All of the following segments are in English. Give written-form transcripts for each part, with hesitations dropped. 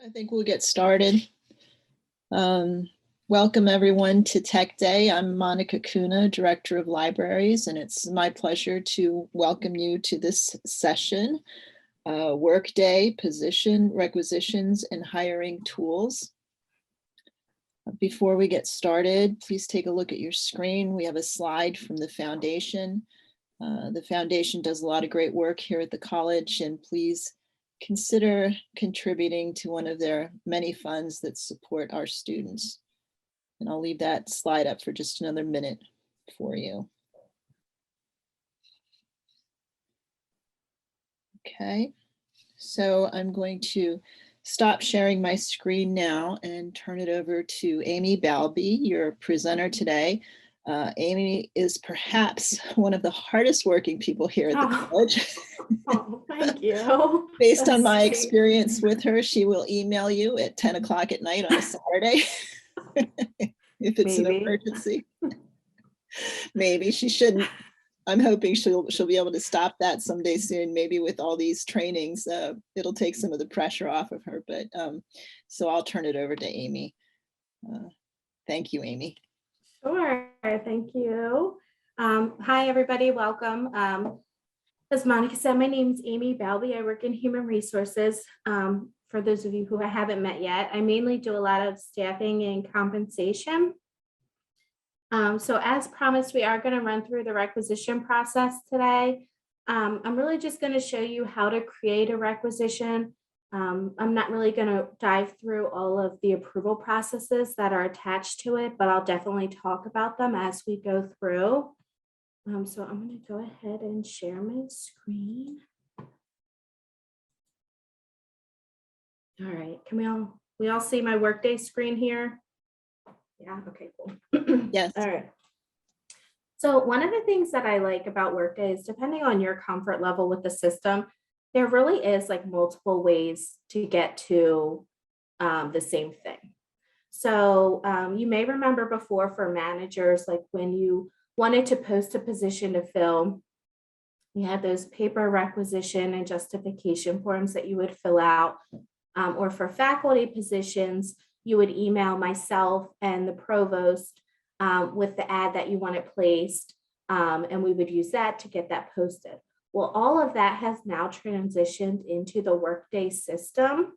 I think we'll get started. Welcome everyone to Tech Day. I'm Monica Kuna, Director of Libraries, and it's my pleasure to welcome you to this session, Workday, Position, Requisitions, and Hiring Tools. Before we get started, please take a look at your screen. We have a slide from the foundation. The foundation does a lot of great work here at the college, and please consider contributing to one of their many funds that support our students. And I'll leave that slide up for just another minute for you. Okay, so I'm going to stop sharing my screen now and turn it over to Amy Balby, your presenter today. Amy is perhaps one of the hardest working people here at the college. Oh, thank you. Based on my experience with her, she will email you at 10 o'clock at night on a Saturday if it's an emergency. Maybe she shouldn't. I'm hoping she'll be able to stop that someday soon. Maybe with all these trainings, it'll take some of the pressure off of her. But so I'll turn it over to Amy. Thank you, Amy. Sure. Thank you. Hi, everybody. Welcome. As Monica said, my name is Amy Balby. I work in human resources. For those of you who I haven't met yet, I mainly do a lot of staffing and compensation. So as promised, we are going to run through the requisition process today. I'm really just going to show you how to create a requisition. I'm not really going to dive through all of the approval processes that are attached to it, but I'll definitely talk about them as we go through. So I'm going to go ahead and share my screen. All right, can we all see my Workday screen here? Yeah, okay, cool. Yes. All right. So one of the things that I like about Workday is, depending on your comfort level with the system, there really is like multiple ways to get to the same thing. So you may remember before, for managers, like when you wanted to post a position to fill, you had those paper requisition and justification forms that you would fill out. Or for faculty positions, you would email myself and the provost with the ad that you wanted placed, and we would use that to get that posted. Well, all of that has now transitioned into the Workday system.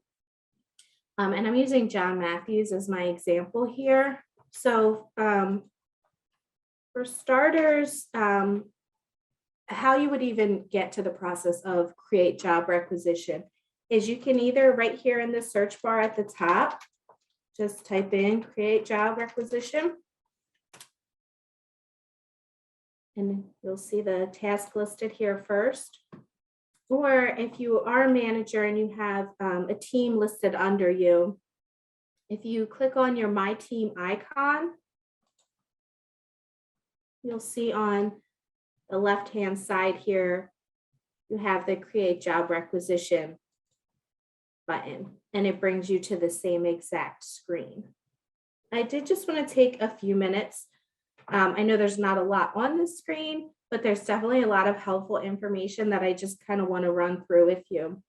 And I'm using John Matthews as my example here. So for starters, how you would even get to the process of create job requisition is you can either right here in the search bar at the top, just type in create job requisition. And you'll see the task listed here first. Or if you are a manager and you have a team listed under you, if you click on your My Team icon, you'll see on the left-hand side here, you have the Create Job Requisition button, and it brings you to the same exact screen. I did just want to take a few minutes. I know there's not a lot on the screen, but there's definitely a lot of helpful information that I just kind of want to run through with you.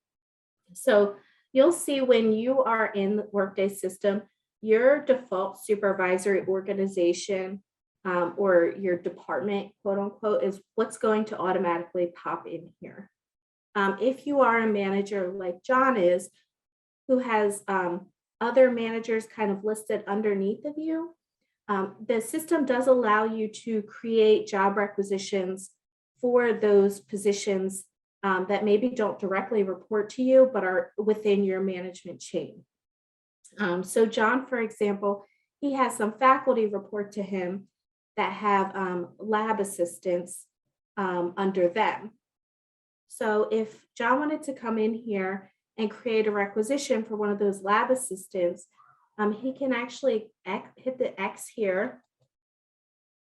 So you'll see when you are in the Workday system, your default supervisory organization or your department, quote unquote, is what's going to automatically pop in here. If you are a manager like John is, who has other managers kind of listed underneath of you, the system does allow you to create job requisitions for those positions that maybe don't directly report to you, but are within your management chain. So John, for example, he has some faculty report to him that have lab assistants under them. So if John wanted to come in here and create a requisition for one of those lab assistants, he can actually hit the X here.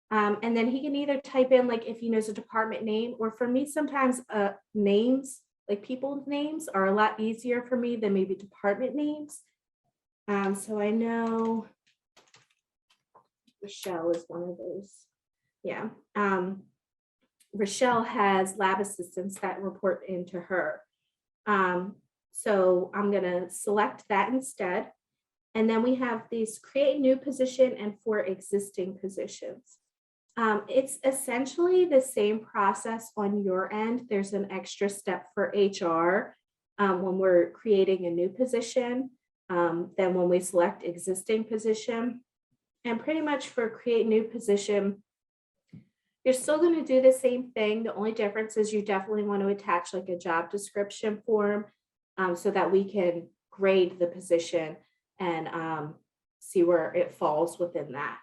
And then he can either type in, like, if he knows a department name, or for me, sometimes names, like people's names, are a lot easier for me than maybe department names. So I know Rochelle is one of those. Yeah. Rochelle has lab assistants that report into her. So I'm going to select that instead. And then we have these create new position and for existing positions. It's essentially the same process on your end. There's an extra step for HR when we're creating a new position, then when we select existing position. And pretty much for create new position, you're still going to do the same thing. The only difference is you definitely want to attach like a job description form so that we can grade the position and see where it falls within that.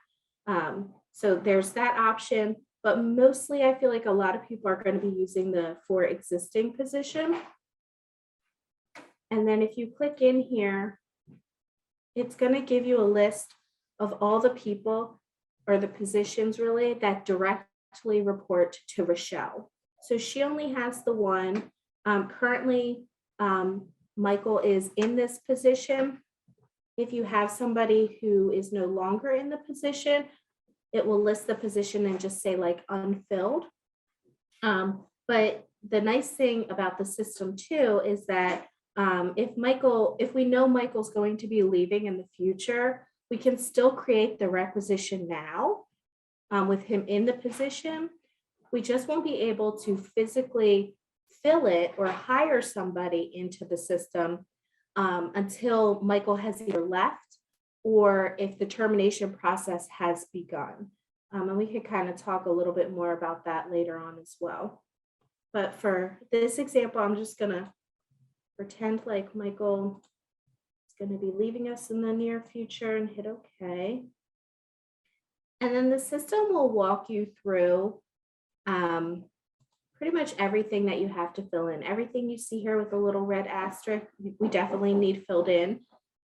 So there's that option, but mostly I feel like a lot of people are going to be using the for existing position. And then if you click in here, it's going to give you a list of all the people or the positions really that directly report to Rochelle. So she only has the one. Currently, Michael is in this position. If you have somebody who is no longer in the position, it will list the position and just say like unfilled. But the nice thing about the system too is that if we know Michael's going to be leaving in the future, we can still create the requisition now with him in the position. We just won't be able to physically fill it or hire somebody into the system until Michael has either left or if the termination process has begun. And we could kind of talk a little bit more about that later on as well. But for this example, I'm just gonna pretend like Michael is gonna be leaving us in the near future and hit OK. And then the system will walk you through pretty much everything that you have to fill in. Everything you see here with a little red asterisk, we definitely need filled in.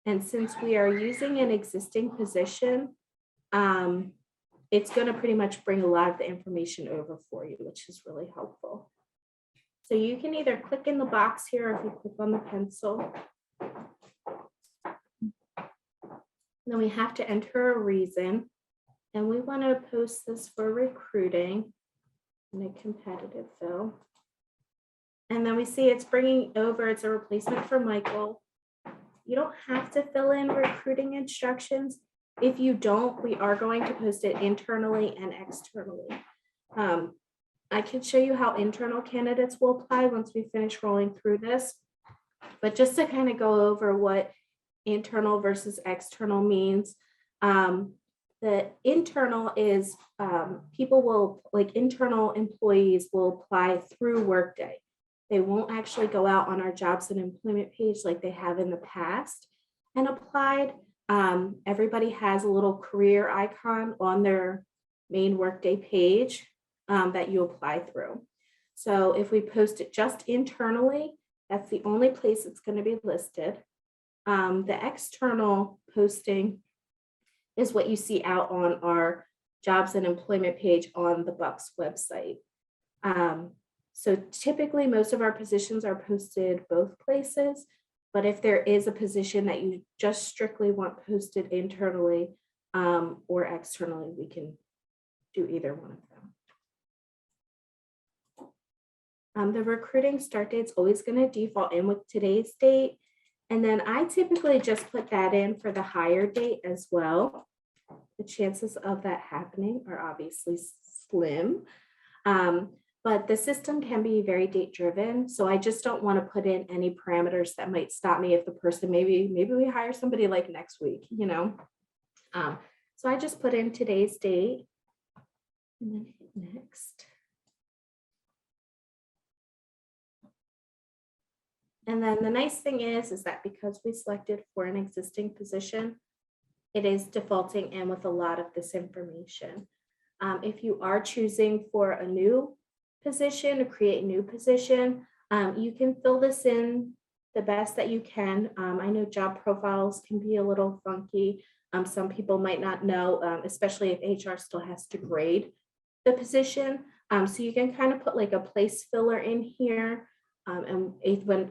And since we are using an existing position, it's going to pretty much bring a lot of the information over for you, which is really helpful. So you can either click in the box here, or if you click on the pencil. Then we have to enter a reason. And we want to post this for recruiting in a competitive fill. And then we see it's bringing over, it's a replacement for Michael. You don't have to fill in recruiting instructions. If you don't, we are going to post it internally and externally. I can show you how internal candidates will apply once we finish rolling through this. But just to kind of go over what internal versus external means, the internal is internal employees will apply through Workday. They won't actually go out on our jobs and employment page like they have in the past and applied. Everybody has a little career icon on their main Workday page that you apply through. So if we post it just internally, that's the only place it's going to be listed. The external posting is what you see out on our jobs and employment page on the Bucks website. So typically most of our positions are posted both places, but if there is a position that you just strictly want posted internally or externally, we can do either one of them. The recruiting start date is always going to default in with today's date. And then I typically just put that in for the hire date as well. The chances of that happening are obviously slim, but the system can be very date driven. So I just don't want to put in any parameters that might stop me if the person, maybe we hire somebody like next week, you know. So I just put in today's date and then hit next. And then the nice thing is that because we selected for an existing position, it is defaulting in with a lot of this information. If you are choosing for a new position, to create a new position, you can fill this in the best that you can. I know job profiles can be a little funky. Some people might not know, especially if HR still has to grade the position. So you can kind of put like a place filler in here. And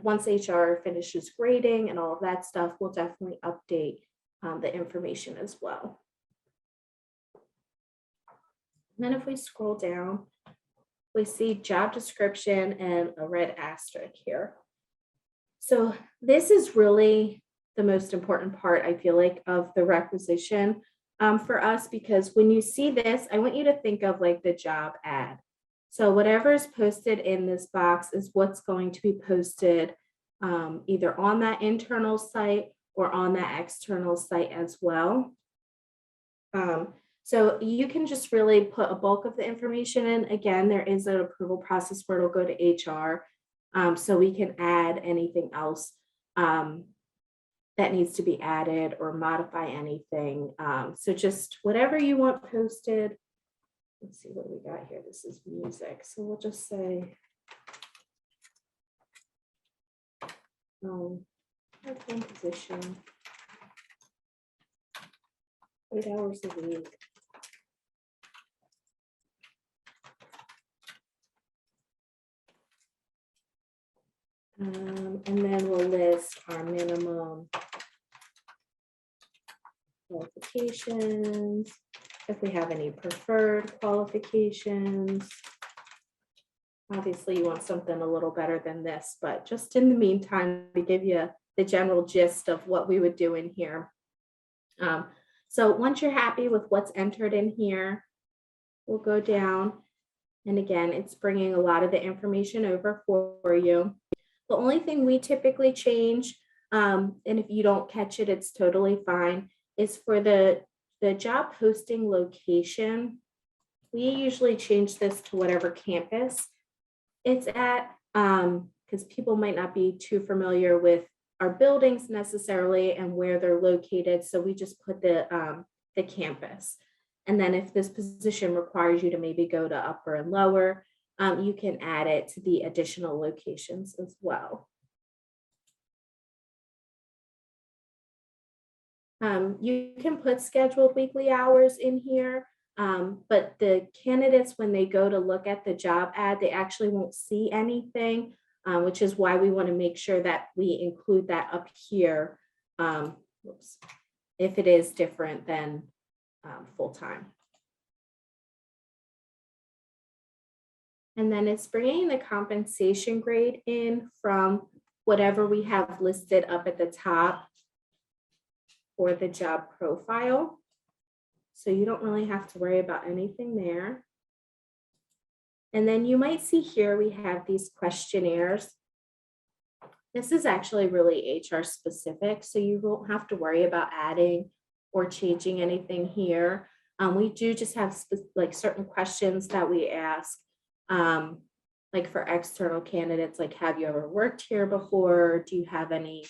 once HR finishes grading and all of that stuff, we'll definitely update the information as well. And then if we scroll down, we see job description and a red asterisk here. So this is really the most important part, I feel like, of the requisition for us, because when you see this, I want you to think of like the job ad. So whatever is posted in this box is what's going to be posted either on that internal site or on that external site as well. So you can just really put a bulk of the information in. Again, there is an approval process where it'll go to HR. So we can add anything else that needs to be added or modify anything. So just whatever you want posted. Let's see what we got here. This is music. So we'll just say, part-time position, 8 hours a week. And then we'll list our minimum qualifications, if we have any preferred qualifications. Obviously, you want something a little better than this, but just in the meantime, to give you the general gist of what we would do in here. So once you're happy with what's entered in here, we'll go down. And again, it's bringing a lot of the information over for you. The only thing we typically change, and if you don't catch it, it's totally fine, is for the job posting location. We usually change this to whatever campus it's at, because people might not be too familiar with our buildings necessarily and where they're located. So we just put the campus. And then if this position requires you to maybe go to upper and lower, you can add it to the additional locations as well. You can put scheduled weekly hours in here, but the candidates, when they go to look at the job ad, they actually won't see anything, which is why we want to make sure that we include that up here if it is different than full-time. And then it's bringing the compensation grade in from whatever we have listed up at the top for the job profile. So you don't really have to worry about anything there. And then you might see here we have these questionnaires. This is actually really HR specific, so you won't have to worry about adding or changing anything here. We do just have like certain questions that we ask. Like for external candidates, like, have you ever worked here before? Do you have any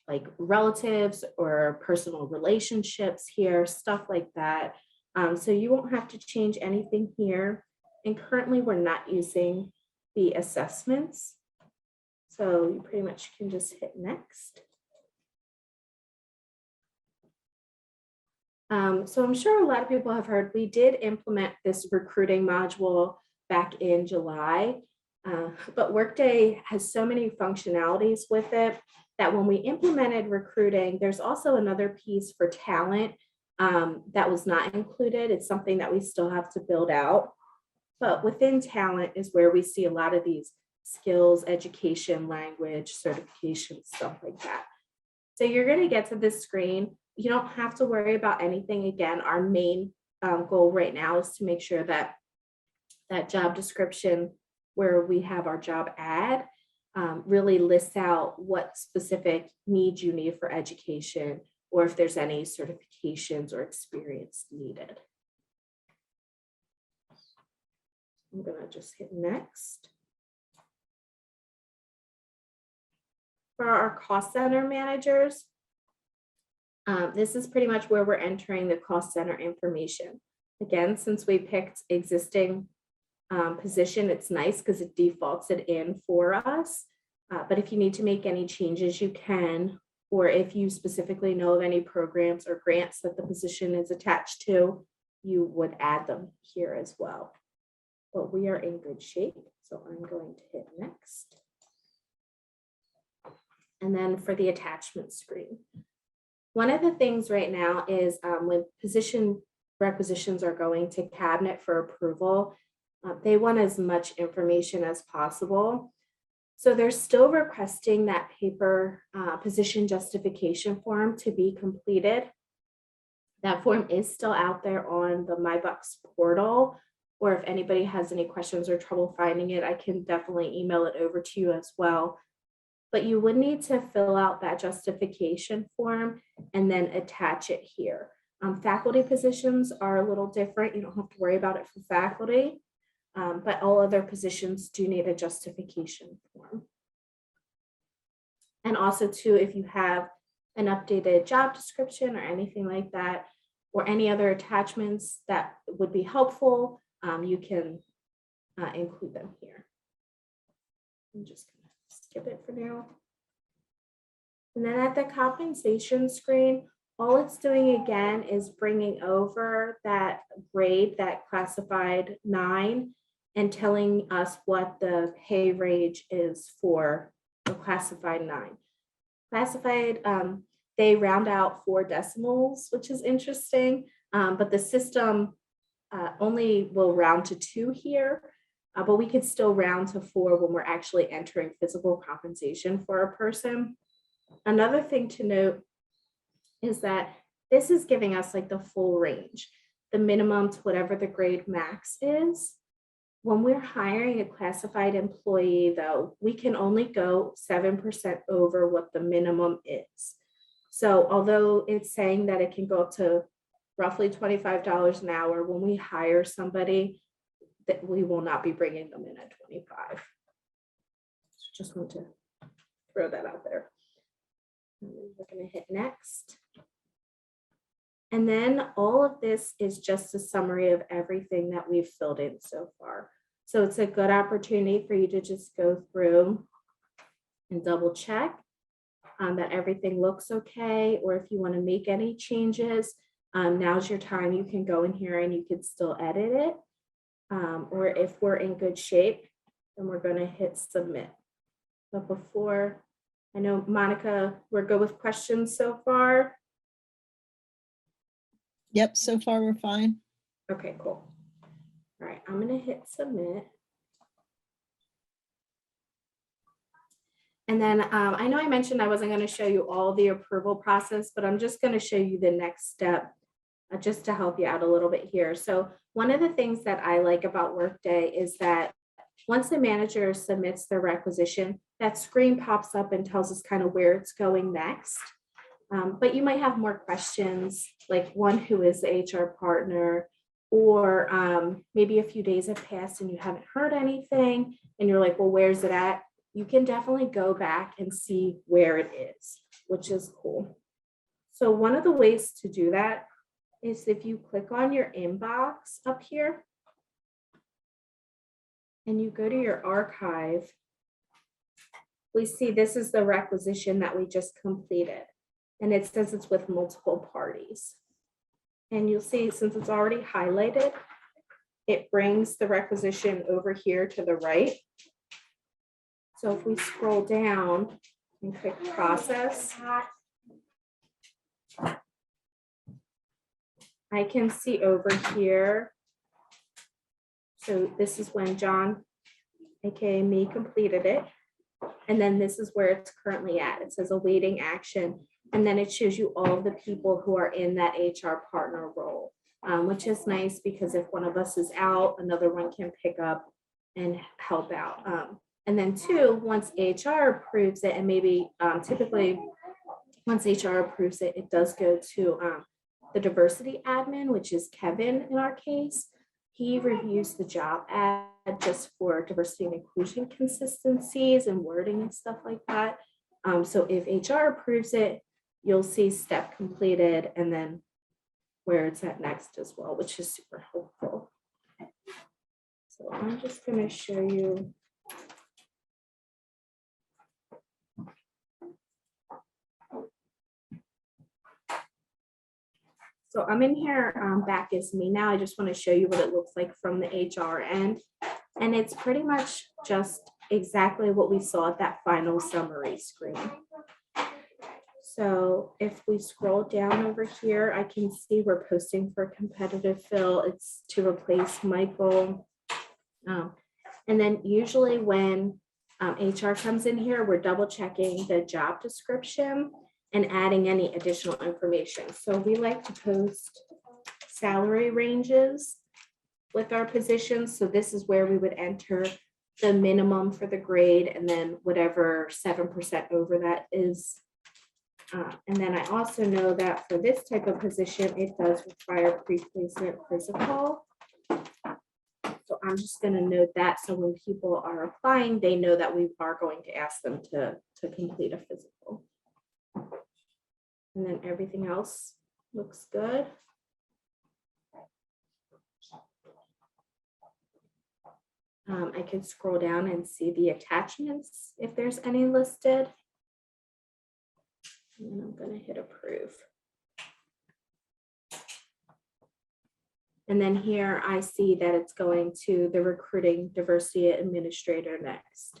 like relatives or personal relationships here, stuff like that. So you won't have to change anything here. And currently we're not using the assessments. So you pretty much can just hit next. So I'm sure a lot of people have heard, we did implement this recruiting module back in July, but Workday has so many functionalities with it that when we implemented recruiting, there's also another piece for talent that was not included. It's something that we still have to build out. But within talent is where we see a lot of these skills, education, language, certification, stuff like that. So you're going to get to this screen. You don't have to worry about anything. Again, our main goal right now is to make sure that that job description where we have our job ad really lists out what specific needs you need for education, or if there's any certifications or experience needed. I'm going to just hit next. For our cost center managers, this is pretty much where we're entering the cost center information. Again, since we picked existing position, it's nice because it defaults it in for us. But if you need to make any changes, you can, or if you specifically know of any programs or grants that the position is attached to, you would add them here as well. But we are in good shape, so I'm going to hit next. And then for the attachment screen. One of the things right now is when position requisitions are going to cabinet for approval, they want as much information as possible. So they're still requesting that paper position justification form to be completed. That form is still out there on the MyBucks portal, or if anybody has any questions or trouble finding it, I can definitely email it over to you as well. But you would need to fill out that justification form and then attach it here. Faculty positions are a little different. You don't have to worry about it for faculty, but all other positions do need a justification form. And also too, if you have an updated job description or anything like that, or any other attachments that would be helpful, you can include them here. I'm just gonna skip it for now. And then at the compensation screen, all it's doing again is bringing over that grade, that classified 9, and telling us what the pay range is for the classified 9. Classified, they round out 4 decimals, which is interesting, but the system only will round to 2 here, but we could still round to 4 when we're actually entering physical compensation for a person. Another thing to note is that this is giving us like the full range, the minimum to whatever the grade max is. When we're hiring a classified employee, though, we can only go 7% over what the minimum is. So although it's saying that it can go up to roughly $25 an hour, when we hire somebody, that we will not be bringing them in at 25. Just want to throw that out there. We're going to hit next. And then all of this is just a summary of everything that we've filled in so far. So it's a good opportunity for you to just go through and double check that everything looks okay, or if you want to make any changes, now's your time. You can go in here and you can still edit it. Or if we're in good shape, then we're going to hit submit. But before, I know, Monica, we're good with questions so far? Yep, so far we're fine. Okay, cool. All right, I'm going to hit submit. And then I know I mentioned I wasn't going to show you all the approval process, but I'm just going to show you the next step just to help you out a little bit here. So one of the things that I like about Workday is that once the manager submits their requisition, that screen pops up and tells us kind of where it's going next. But you might have more questions, like one, who is the HR partner, or maybe a few days have passed and you haven't heard anything and you're like, well, where's it at? You can definitely go back and see where it is, which is cool. So one of the ways to do that is if you click on your inbox up here and you go to your archive, we see this is the requisition that we just completed. And it says it's with multiple parties. And you'll see, since it's already highlighted, it brings the requisition over here to the right. So if we scroll down and click process, I can see over here. So this is when John, aka me, completed it. And then this is where it's currently at. It says awaiting action. And then it shows you all of the people who are in that HR partner role, which is nice because if one of us is out, another one can pick up and help out. And then 2, once HR approves it, and maybe typically once HR approves it, it does go to the diversity admin, which is Kevin in our case. He reviews the job ad just for diversity and inclusion consistencies and wording and stuff like that. So if HR approves it, you'll see step completed and then where it's at next as well, which is super helpful. So I'm just going to show you. So I'm in here, back is me now. I just want to show you what it looks like from the HR end. And it's pretty much just exactly what we saw at that final summary screen. So if we scroll down over here, I can see we're posting for competitive fill. It's to replace Michael. And then usually when HR comes in here, we're double checking the job description and adding any additional information. So we like to post salary ranges with our positions. So this is where we would enter the minimum for the grade and then whatever 7% over that is. And then I also know that for this type of position, it does require pre-placement physical. So I'm just going to note that. So when people are applying, they know that we are going to ask them to complete a physical. And then everything else looks good. I could scroll down and see the attachments if there's any listed. And I'm going to hit approve. And then here I see that it's going to the recruiting diversity administrator next.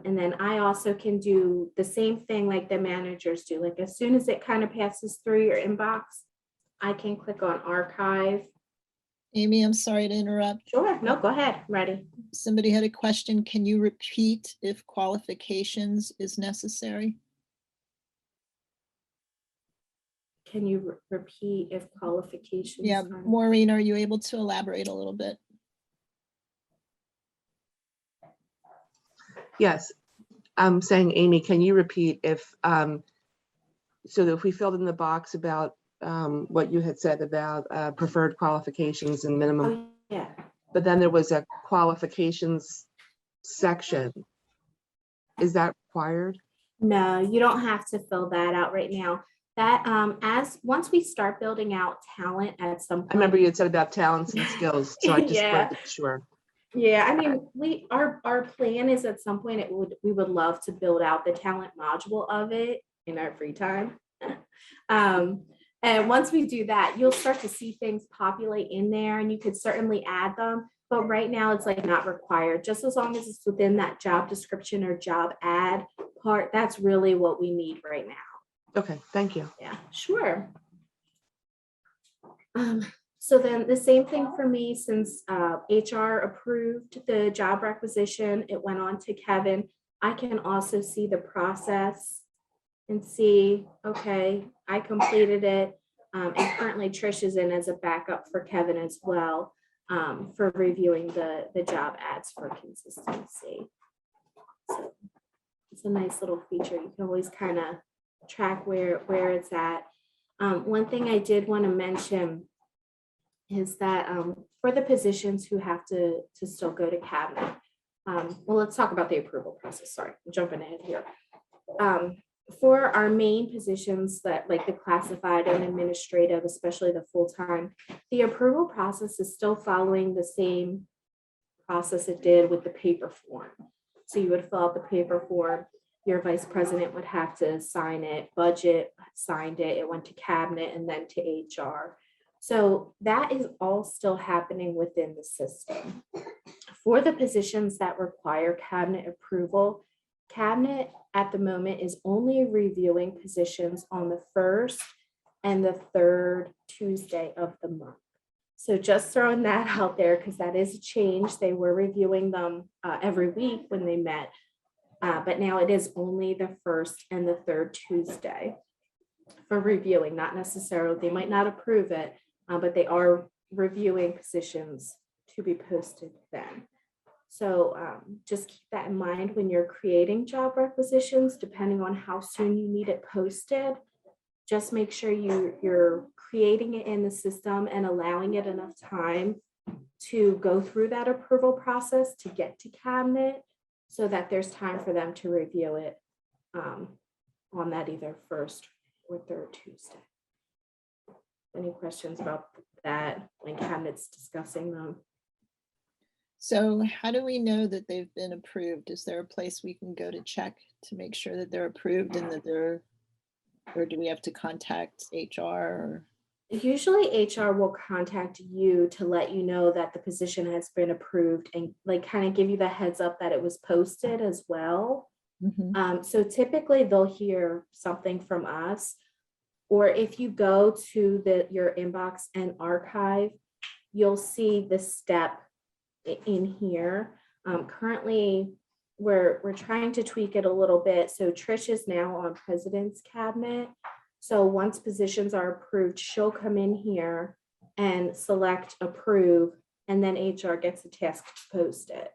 And then I also can do the same thing like the managers do. Like as soon as it kind of passes through your inbox, I can click on archive. Amy, I'm sorry to interrupt. Sure, no, go ahead, I'm ready. Somebody had a question. Can you repeat if qualifications is necessary? Can you repeat if qualifications? Yeah, Maureen, are you able to elaborate a little bit? Yes, I'm saying, Amy, can you repeat if, so that if we filled in the box about what you had said about preferred qualifications and minimum, Oh, yeah. but then there was a qualifications section. Is that required? No, you don't have to fill that out right now. That once we start building out talent at some point. I remember you had said about talents and skills, so I just Yeah. wanted to be sure. Yeah, I mean, our plan is at some point we would love to build out the talent module of it in our free time. And once we do that, you'll start to see things populate in there and you could certainly add them. But right now it's like not required, just as long as it's within that job description or job ad part. That's really what we need right now. Okay, thank you. Yeah, sure. So then the same thing for me, since HR approved the job requisition, it went on to Kevin. I can also see the process and see, okay, I completed it. And currently Trish is in as a backup for Kevin as well, for reviewing the job ads for consistency. So it's a nice little feature. You can always kind of track where it's at. One thing I did want to mention is that for the positions who have to still go to cabinet, well, let's talk about the approval process. Sorry, I'm jumping ahead here. For our main positions that like the classified and administrative, especially the full-time, the approval process is still following the same process it did with the paper form. So you would fill out the paper form, your vice president would have to sign it, budget signed it, it went to cabinet and then to HR. So that is all still happening within the system. For the positions that require cabinet approval, cabinet at the moment is only reviewing positions on the first and the third Tuesday of the month. So just throwing that out there because that is a change. They were reviewing them every week when they met, but now it is only the first and the third Tuesday for reviewing, not necessarily, they might not approve it, but they are reviewing positions to be posted then. So just keep that in mind when you're creating job requisitions, depending on how soon you need it posted. Just make sure you're creating it in the system and allowing it enough time to go through that approval process to get to cabinet so that there's time for them to review it on that either first or third Tuesday. Any questions about that when cabinet's discussing them? So how do we know that they've been approved? Is there a place we can go to check to make sure that they're approved and that they're, or do we have to contact HR? Or? Usually HR will contact you to let you know that the position has been approved and like kind of give you the heads up that it was posted as well. Mm-hmm. So typically they'll hear something from us, or if you go to your inbox and archive, you'll see the step in here. Currently, we're trying to tweak it a little bit. So Trish is now on President's Cabinet. So once positions are approved, she'll come in here and select approve, and then HR gets a task to post it.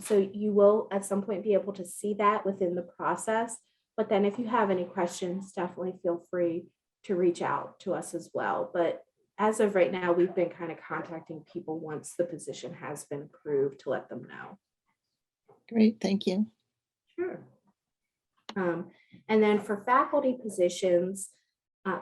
So you will at some point be able to see that within the process. But then if you have any questions, definitely feel free to reach out to us as well. But as of right now, we've been kind of contacting people once the position has been approved to let them know. Great, thank you. Sure. And then for faculty positions,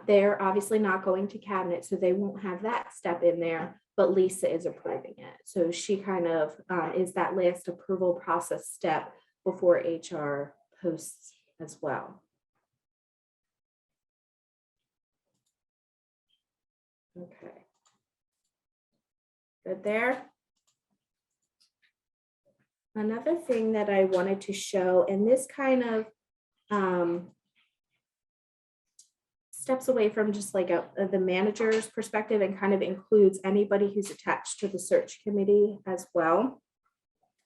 they're obviously not going to cabinet, so they won't have that step in there, but Lisa is approving it. So she kind of is that last approval process step before HR posts as well. Okay. Good there. Another thing that I wanted to show, and this kind of steps away from just like the manager's perspective and kind of includes anybody who's attached to the search committee as well.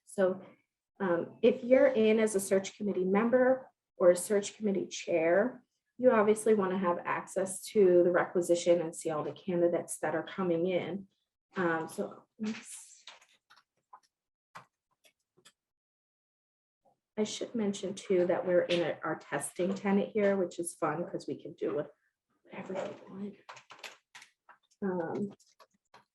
So if you're in as a search committee member or a search committee chair, you obviously want to have access to the requisition and see all the candidates that are coming in. I should mention too that we're in our testing tenant here, which is fun because we can do whatever we want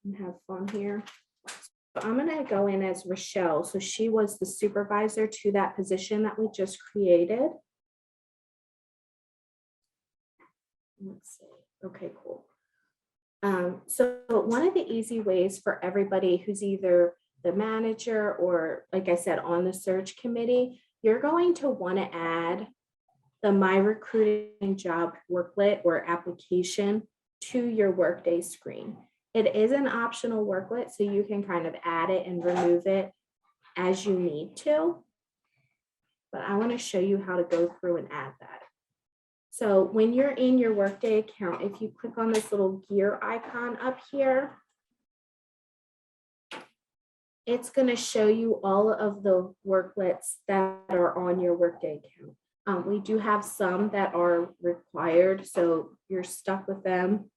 and have fun here. So I'm going to go in as Rochelle. So she was the supervisor to that position that we just created. Let's see. Okay, cool. So one of the easy ways for everybody who's either the manager or, like I said, on the search committee, you're going to want to add the My Recruiting Job Worklet or application to your Workday screen. It is an optional worklet, so you can kind of add it and remove it as you need to. But I want to show you how to go through and add that. So when you're in your Workday account, if you click on this little gear icon up here, it's going to show you all of the worklets that are on your Workday account. We do have some that are required, so you're stuck with them,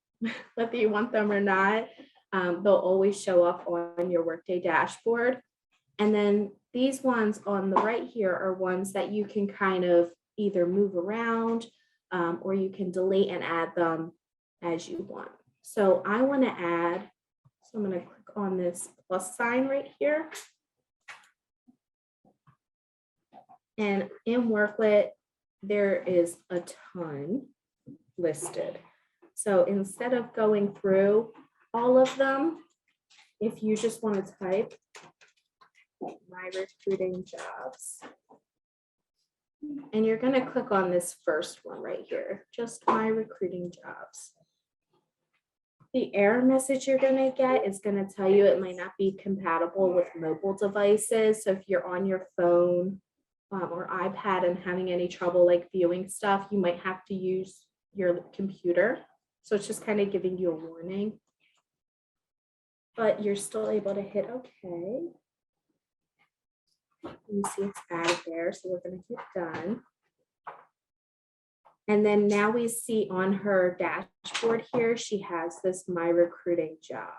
whether you want them or not. They'll always show up on your Workday dashboard. And then these ones on the right here are ones that you can kind of either move around or you can delete and add them as you want. So I want to add, so I'm going to click on this plus sign right here. And in Worklet, there is a ton listed. So instead of going through all of them, if you just want to type My Recruiting Jobs, and you're going to click on this first one right here, just My Recruiting Jobs. The error message you're going to get is going to tell you it might not be compatible with mobile devices. So if you're on your phone or iPad and having any trouble like viewing stuff, you might have to use your computer. So it's just kind of giving you a warning. But you're still able to hit OK. You see it's added there, so we're going to hit done. And then now we see on her dashboard here, she has this My Recruiting Job.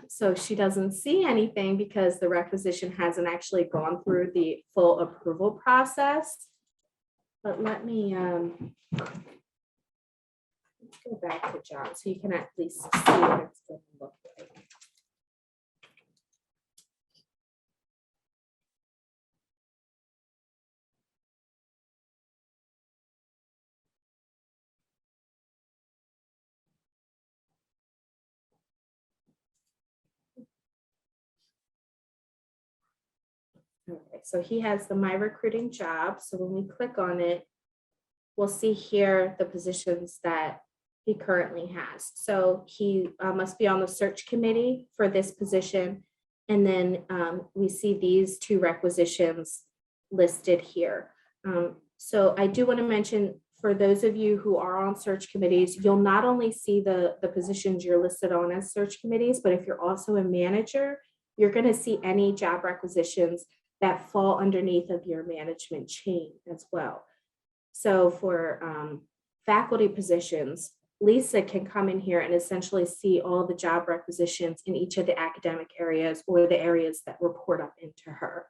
So she doesn't see anything because the requisition hasn't actually gone through the full approval process. But let me let's go back to John so you can at least see what it's going to look like. Okay, so he has the My Recruiting Job. So when we click on it, we'll see here the positions that he currently has. So he must be on the search committee for this position. And then we see these two requisitions listed here. So I do want to mention, for those of you who are on search committees, you'll not only see the positions you're listed on as search committees, but if you're also a manager, you're going to see any job requisitions that fall underneath of your management chain as well. So for faculty positions, Lisa can come in here and essentially see all the job requisitions in each of the academic areas or the areas that report up into her.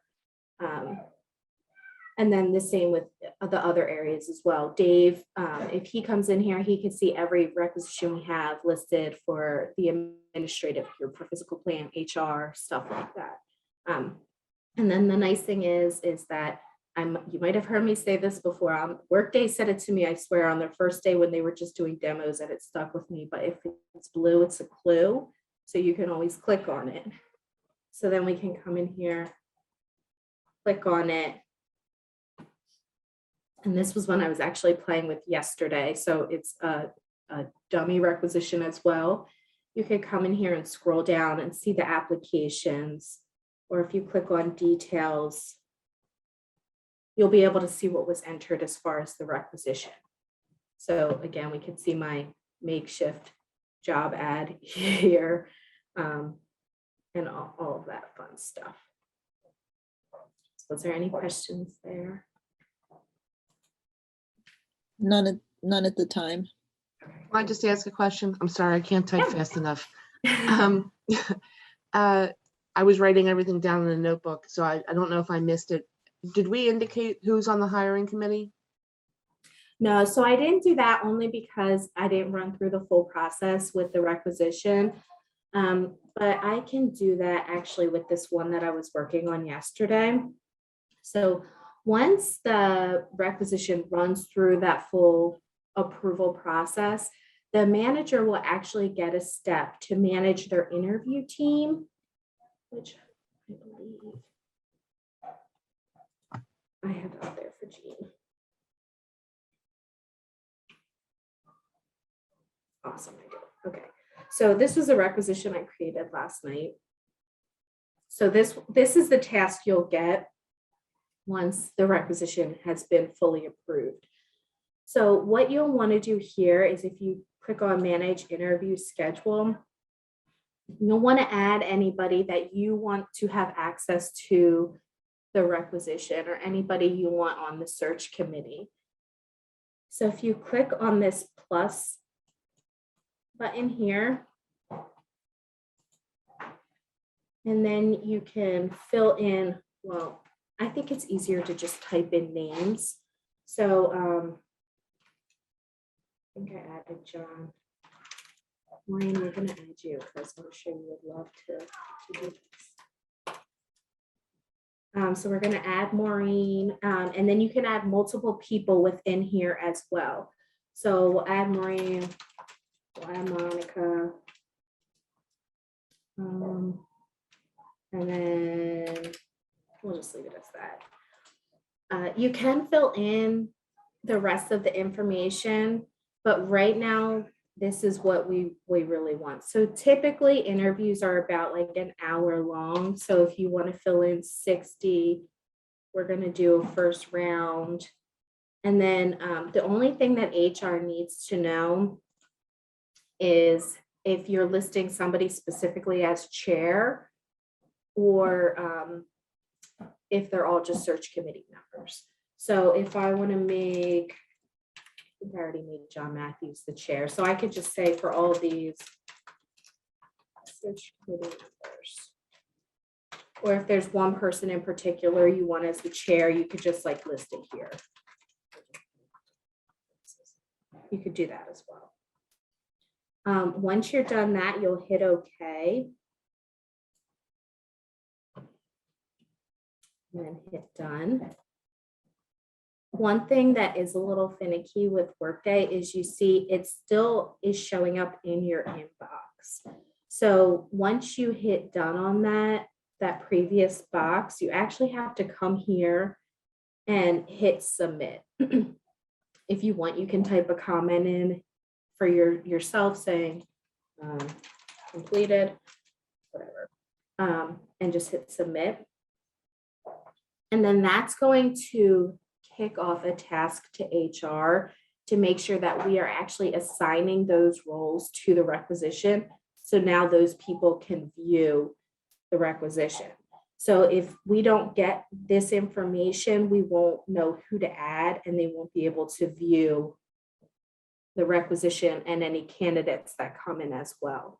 And then the same with the other areas as well. Dave, if he comes in here, he can see every requisition we have listed for the administrative group, for physical plan, HR, stuff like that. And then the nice thing is that you might have heard me say this before. Workday said it to me, I swear, on their first day when they were just doing demos, and it stuck with me. But if it's blue, it's a clue. So you can always click on it. So then we can come in here, click on it. And this was one I was actually playing with yesterday. So it's a dummy requisition as well. You can come in here and scroll down and see the applications. Or if you click on details, you'll be able to see what was entered as far as the requisition. So again, we can see my makeshift job ad here, and all of that fun stuff. So was there any questions there? None at the time. Can I just ask a question? I'm sorry, I can't type fast enough. I was writing everything down in a notebook, so I don't know if I missed it. Did we indicate who's on the hiring committee? No, so I didn't do that only because I didn't run through the full process with the requisition. But I can do that actually with this one that I was working on yesterday. So once the requisition runs through that full approval process, the manager will actually get a step to manage their interview team, which I believe I have out there for Jean. Awesome, I do. Okay, so this was a requisition I created last night. So this is the task you'll get once the requisition has been fully approved. So what you'll want to do here is if you click on Manage Interview Schedule, you'll want to add anybody that you want to have access to the requisition or anybody you want on the search committee. So if you click on this plus button here, and then you can fill in, well, I think it's easier to just type in names. So I think I added John. Maureen, we're going to add you because I'm sure you would love to do this. So we're going to add Maureen, and then you can add multiple people within here as well. So we'll add Maureen, we'll add Monica, and then we'll just leave it as that. You can fill in the rest of the information, but right now, this is what we really want. So typically interviews are about like an hour long. So if you want to fill in 60, we're going to do a first round. And then the only thing that HR needs to know is if you're listing somebody specifically as chair or if they're all just search committee members. So if I want to make, I think I already made John Matthews the chair. So I could just say for all these search committee members, or if there's one person in particular you want as the chair, you could just like list it here. You could do that as well. Once you're done that, you'll hit OK. And then hit done. One thing that is a little finicky with Workday is you see it still is showing up in your inbox. So once you hit done on that previous box, you actually have to come here and hit submit. If you want, you can type a comment in for yourself saying completed, whatever, and just hit submit. And then that's going to kick off a task to HR to make sure that we are actually assigning those roles to the requisition. So now those people can view the requisition. So if we don't get this information, we won't know who to add, and they won't be able to view the requisition and any candidates that come in as well.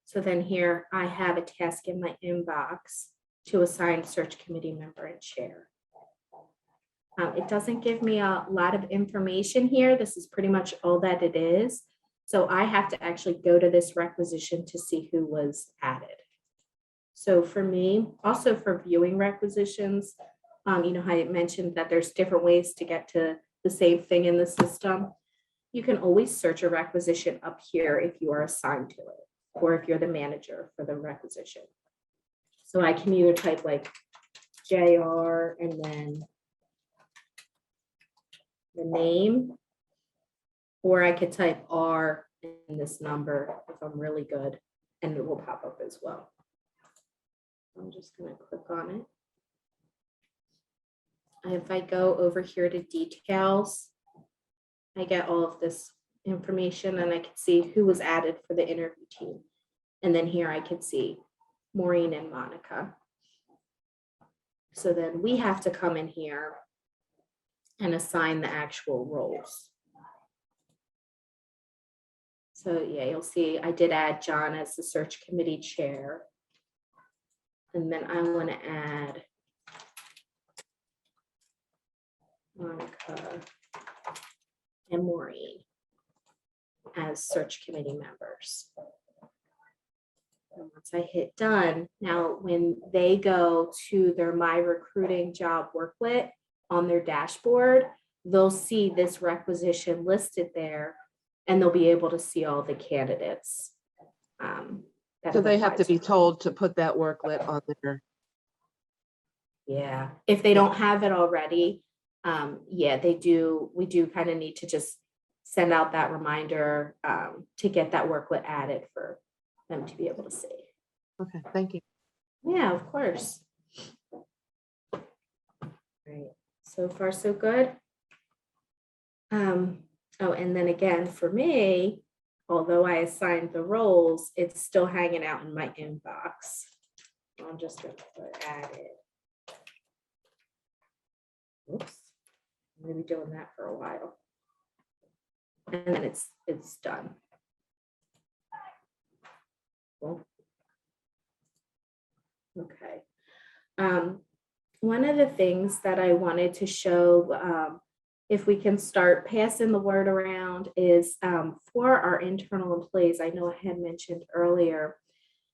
So then here I have a task in my inbox to assign search committee member and chair. It doesn't give me a lot of information here. This is pretty much all that it is. So I have to actually go to this requisition to see who was added. So for me, also for viewing requisitions, you know how I mentioned that there's different ways to get to the same thing in the system. You can always search a requisition up here if you are assigned to it, or if you're the manager for the requisition. So I can either type like JR and then the name, or I could type R and this number if I'm really good, and it will pop up as well. I'm just going to click on it. And if I go over here to details, I get all of this information, and I can see who was added for the interview team. And then here I could see Maureen and Monica. So then we have to come in here and assign the actual roles. So yeah, you'll see I did add John as the search committee chair. And then I want to add Monica and Maureen as search committee members. And once I hit done, now when they go to their My Recruiting Job Worklet on their dashboard, they'll see this requisition listed there, and they'll be able to see all the candidates. So they have to be told to put that worklet on there. Yeah, if they don't have it already, yeah, they do. We do kind of need to just send out that reminder to get that worklet added for them to be able to see. Okay, thank you. Yeah, of course. Right, so far so good. Oh, and then again, for me, although I assigned the roles, it's still hanging out in my inbox. I'm just going to put added. Oops, I'm going to be doing that for a while. And then it's done. Cool. Okay. One of the things that I wanted to show, if we can start passing the word around, is for our internal employees. I know I had mentioned earlier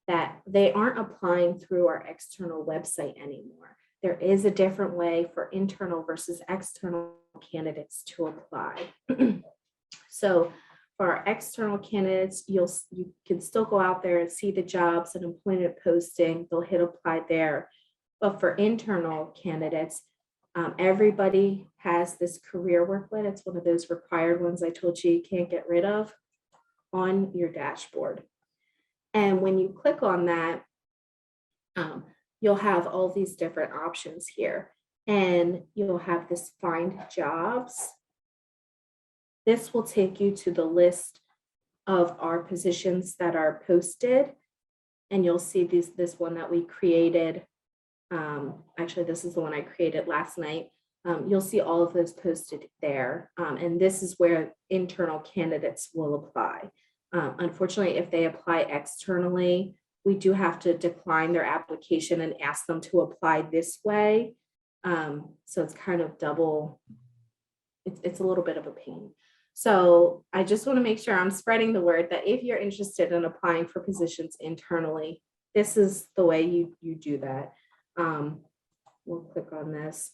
that they aren't applying through our external website anymore. There is a different way for internal versus external candidates to apply. So for our external candidates, you can still go out there and see the jobs and employment posting. They'll hit apply there. But for internal candidates, everybody has this career worklet. It's one of those required ones I told you you can't get rid of on your dashboard. And when you click on that, you'll have all these different options here. And you'll have this find jobs. This will take you to the list of our positions that are posted. And you'll see this one that we created. Actually, this is the one I created last night. You'll see all of those posted there. And this is where internal candidates will apply. Unfortunately, if they apply externally, we do have to decline their application and ask them to apply this way. So it's kind of double, it's a little bit of a pain. So I just want to make sure I'm spreading the word that if you're interested in applying for positions internally, this is the way you do that. We'll click on this.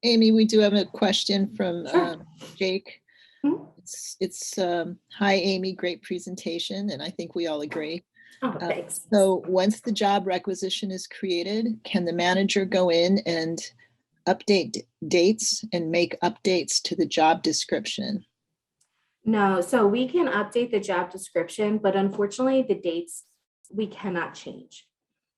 Amy, we do have a question from Jake. Hmm? It's hi, Amy, great presentation, and I think we all agree. Oh, thanks. So once the job requisition is created, can the manager go in and update dates and make updates to the job description? No, so we can update the job description, but unfortunately the dates we cannot change.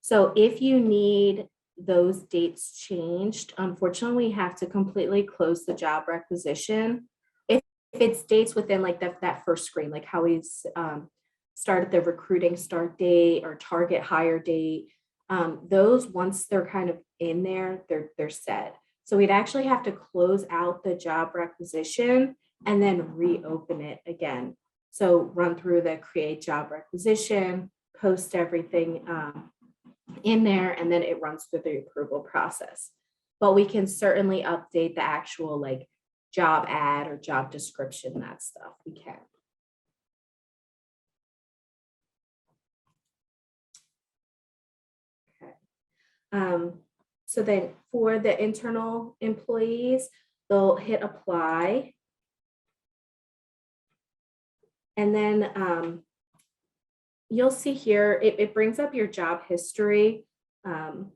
So if you need those dates changed, unfortunately, we have to completely close the job requisition. If it's dates within like that first screen, like how we started the recruiting start date or target hire date, those, once they're kind of in there, they're set. So we'd actually have to close out the job requisition and then reopen it again. So run through the create job requisition, post everything in there, and then it runs through the approval process. But we can certainly update the actual like job ad or job description, that stuff we can. Okay. So then for the internal employees, they'll hit apply. And then you'll see here, it brings up your job history. And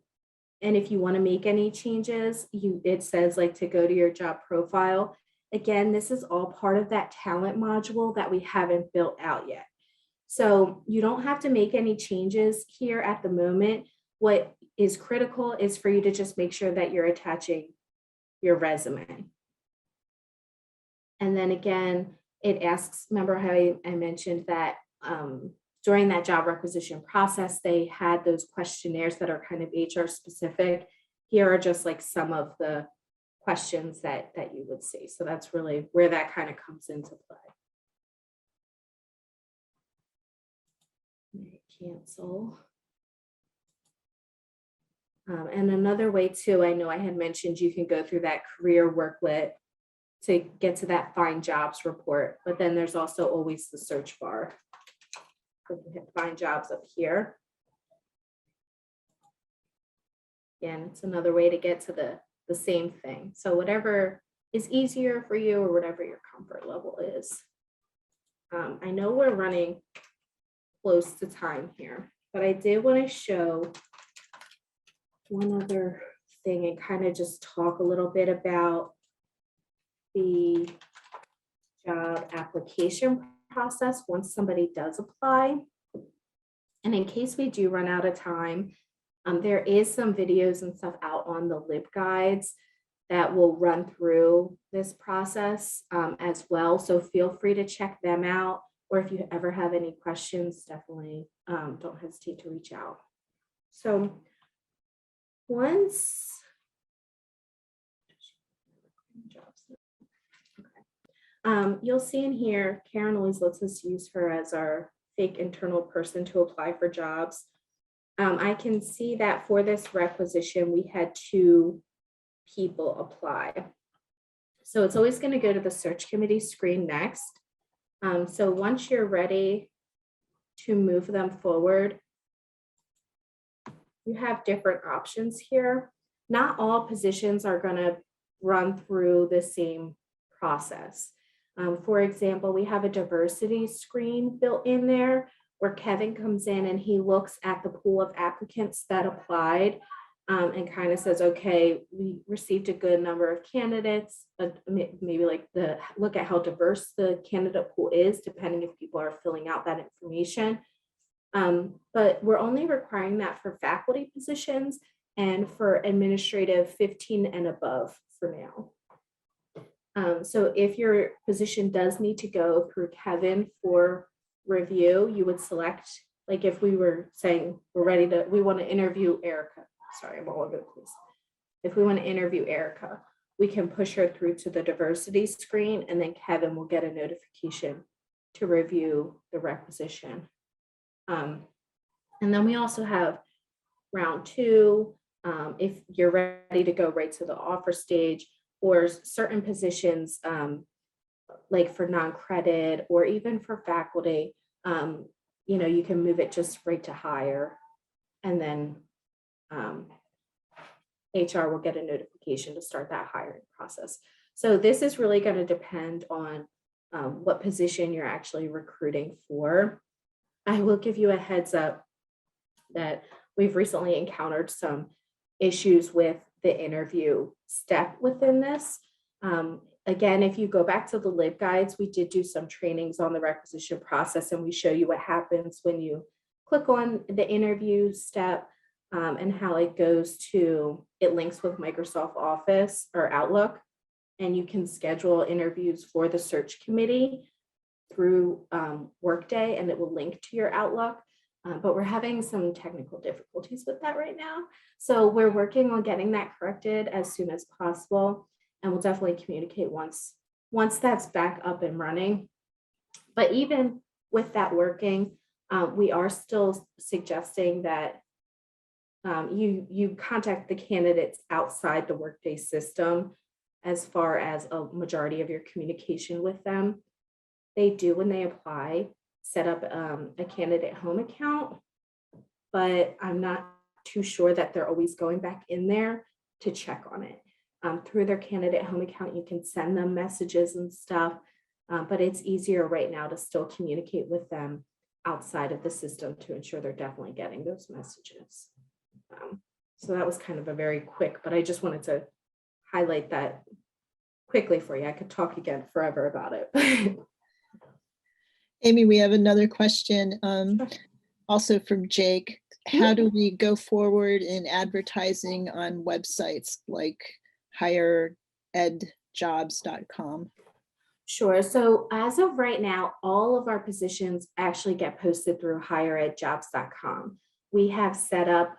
if you want to make any changes, it says like to go to your job profile. Again, this is all part of that talent module that we haven't built out yet. So you don't have to make any changes here at the moment. What is critical is for you to just make sure that you're attaching your resume. And then again, it asks, remember how I mentioned that during that job requisition process, they had those questionnaires that are kind of HR specific. Here are just like some of the questions that you would see. So that's really where that kind of comes into play. Cancel. And another way too, I know I had mentioned you can go through that career worklet to get to that find jobs report, but then there's also always the search bar. You can hit find jobs up here. Again, it's another way to get to the same thing. So whatever is easier for you or whatever your comfort level is. I know we're running close to time here, but I did want to show one other thing and kind of just talk a little bit about the job application process once somebody does apply. And in case we do run out of time, there is some videos and stuff out on the LibGuides that will run through this process as well. So feel free to check them out. Or if you ever have any questions, definitely don't hesitate to reach out. So once, you'll see in here, Karen always lets us use her as our fake internal person to apply for jobs. I can see that for this requisition, we had 2 people apply. So it's always going to go to the search committee screen next. So once you're ready to move them forward, you have different options here. Not all positions are going to run through the same process. For example, we have a diversity screen built in there where Kevin comes in and he looks at the pool of applicants that applied and kind of says, okay, we received a good number of candidates, maybe like look at how diverse the candidate pool is, depending if people are filling out that information. But we're only requiring that for faculty positions and for administrative 15 and above for now. So if your position does need to go through Kevin for review, you would select, like if we were saying we want to interview Erica. Sorry, I'm all over the place. If we want to interview Erica, we can push her through to the diversity screen and then Kevin will get a notification to review the requisition. And then we also have round 2. If you're ready to go right to the offer stage, or certain positions like for non-credit or even for faculty, you can move it just right to hire, and then HR will get a notification to start that hiring process. So this is really going to depend on what position you're actually recruiting for. I will give you a heads up that we've recently encountered some issues with the interview step within this. Again, if you go back to the LibGuides, we did do some trainings on the requisition process and we show you what happens when you click on the interview step. and how it goes to, it links with Microsoft Office or Outlook, and you can schedule interviews for the search committee through Workday, and it will link to your Outlook. But we're having some technical difficulties with that right now. So we're working on getting that corrected as soon as possible. And we'll definitely communicate once that's back up and running. But even with that working, we are still suggesting that you contact the candidates outside the Workday system as far as a majority of your communication with them. They do, when they apply, set up a candidate home account, but I'm not too sure that they're always going back in there to check on it. Through their candidate home account, you can send them messages and stuff, but it's easier right now to still communicate with them outside of the system to ensure they're definitely getting those messages. So that was kind of a very quick, but I just wanted to highlight that quickly for you. I could talk again forever about it. Amy, we have another question, also from Jake. How do we go forward in advertising on websites like higheredjobs.com? Sure. So as of right now, all of our positions actually get posted through higheredjobs.com. We have set up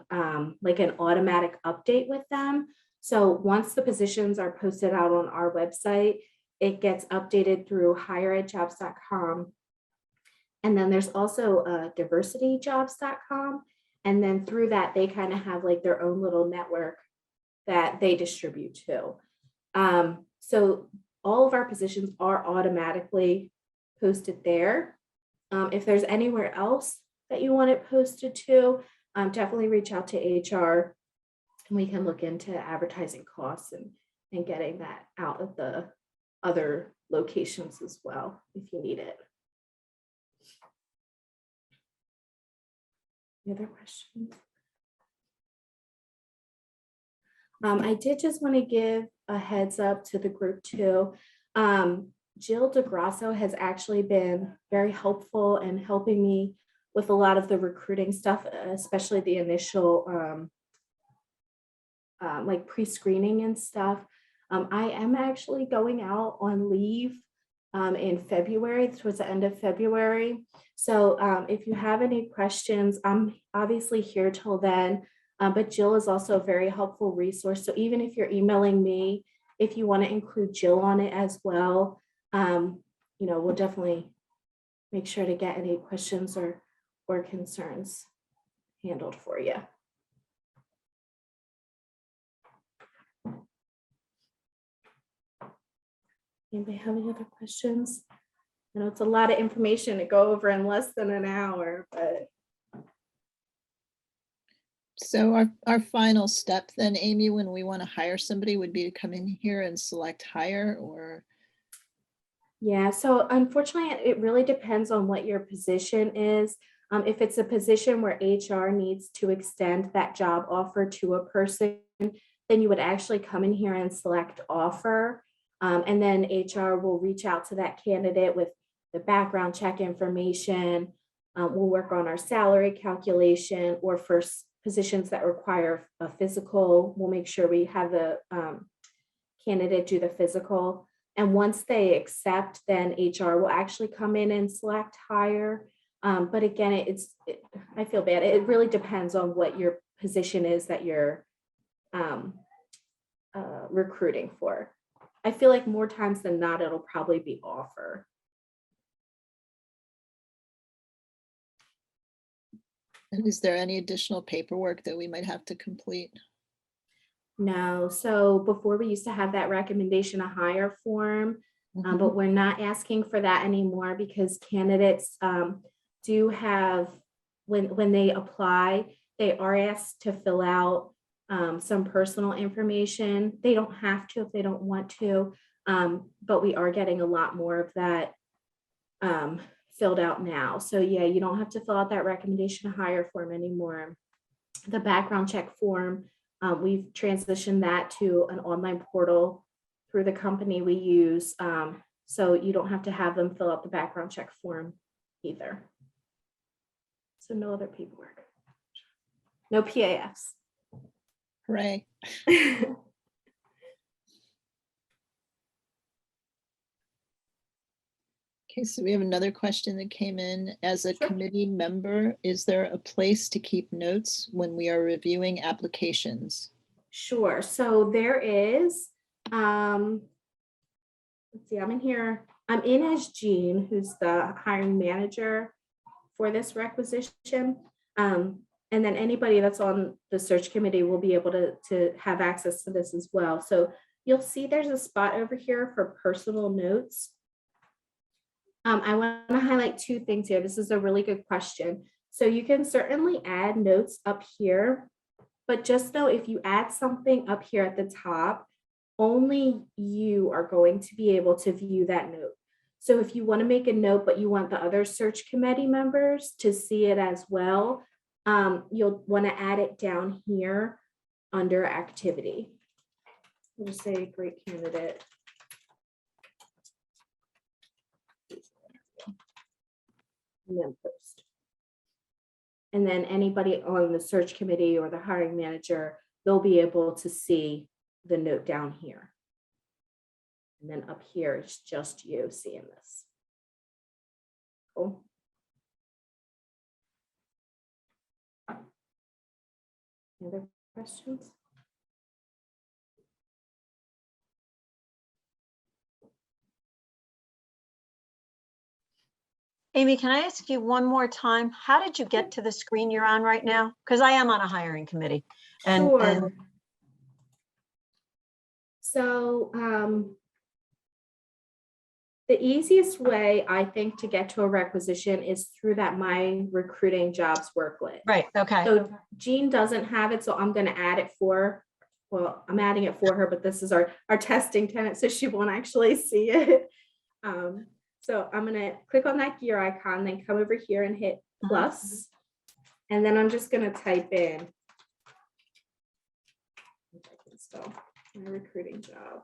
like an automatic update with them. So once the positions are posted out on our website, it gets updated through higheredjobs.com. And then there's also diversityjobs.com. And then through that, they kind of have like their own little network that they distribute to. So all of our positions are automatically posted there. If there's anywhere else that you want it posted to, definitely reach out to HR and we can look into advertising costs and getting that out of the other locations as well, if you need it. Any other questions? I did just want to give a heads up to the group too. Jill DeGrasso has actually been very helpful in helping me with a lot of the recruiting stuff, especially the initial like pre-screening and stuff. I am actually going out on leave in February, towards the end of February. So if you have any questions, I'm obviously here till then, but Jill is also a very helpful resource. So even if you're emailing me, if you want to include Jill on it as well, you know, we'll definitely make sure to get any questions or concerns handled for you. Anybody have any other questions? I know it's a lot of information to go over in less than an hour, but. So our final step then, Amy, when we want to hire somebody would be to come in here and select hire, or? Yeah, so unfortunately, it really depends on what your position is. If it's a position where HR needs to extend that job offer to a person, then you would actually come in here and select offer. And then HR will reach out to that candidate with the background check information. We'll work on our salary calculation, or for positions that require a physical, we'll make sure we have the candidate do the physical. And once they accept, then HR will actually come in and select hire. But again, I feel bad. It really depends on what your position is that you're recruiting for. I feel like more times than not, it'll probably be offer. And is there any additional paperwork that we might have to complete? No. So before we used to have that recommendation to hire form, but we're not asking for that anymore because candidates do have, when they apply, they are asked to fill out some personal information. They don't have to if they don't want to, but we are getting a lot more of that filled out now. So yeah, you don't have to fill out that recommendation to hire form anymore. The background check form, we've transitioned that to an online portal through the company we use. So you don't have to have them fill out the background check form either. So no other paperwork. No PAFs. Hooray. Okay, so we have another question that came in. As a Sure. committee member, is there a place to keep notes when we are reviewing applications? Sure. So there is, let's see, I'm in here. I'm in as Jean, who's the hiring manager for this requisition. And then anybody that's on the search committee will be able to have access to this as well. So you'll see there's a spot over here for personal notes. I want to highlight two things here. This is a really good question. So you can certainly add notes up here, but just know if you add something up here at the top, only you are going to be able to view that note. So if you want to make a note, but you want the other search committee members to see it as well, you'll want to add it down here under activity. We'll just say great candidate. And then post. And then anybody on the search committee or the hiring manager, they'll be able to see the note down here. And then up here, it's just you seeing this. Cool. Any other questions? Amy, can I ask you one more time? How did you get to the screen you're on right now? Because I am on a hiring committee. Sure. So the easiest way, I think, to get to a requisition is through that My Recruiting Jobs worklet. Right, okay. So Jean doesn't have it, so I'm going to add it for, well, I'm adding it for her, but this is our testing tenant, so she won't actually see it. So I'm going to click on that gear icon, then come over here and hit plus. And then I'm just going to type in My Recruiting Job.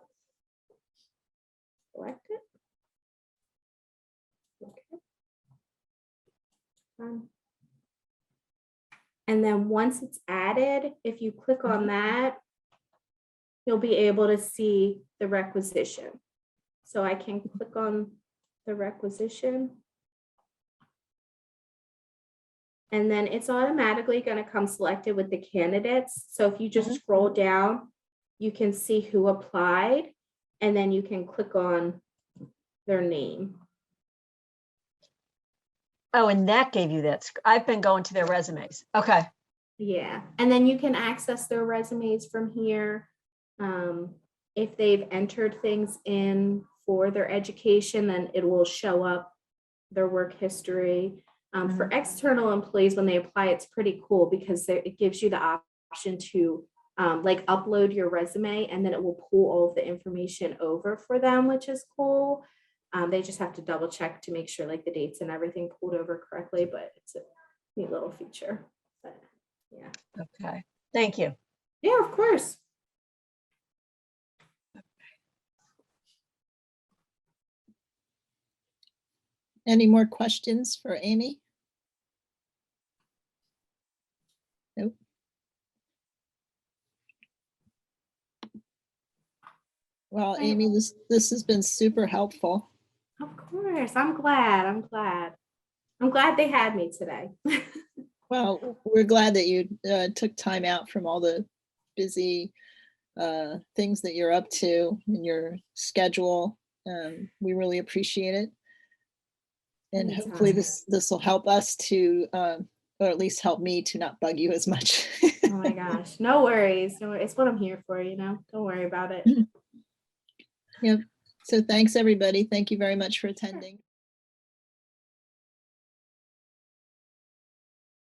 Select it. Okay. And then once it's added, if you click on that, you'll be able to see the requisition. So I can click on the requisition. And then it's automatically going to come selected with the candidates. So if you just scroll down, you can see who applied, and then you can click on their name. Oh, and that gave you that. I've been going to their resumes. Okay. Yeah, and then you can access their resumes from here. If they've entered things in for their education, then it will show up their work history. For external employees, when they apply, it's pretty cool because it gives you the option to like upload your resume, and then it will pull all of the information over for them, which is cool. They just have to double check to make sure like the dates and everything pulled over correctly, but it's a neat little feature. But yeah. Okay. Thank you. Yeah, of course. Any more questions for Amy? Nope. Well, Okay. Amy, this has been super helpful. Of course. I'm glad they had me today. Well, we're glad that you took time out from all the busy things that you're up to in your schedule. We really appreciate it. And hopefully Anytime. this will help us to, or at least help me to not bug you as much. Oh my gosh. No worries. No worries. It's what I'm here for, you know. Don't worry about it. Yep. So thanks, everybody. Thank you very much for attending.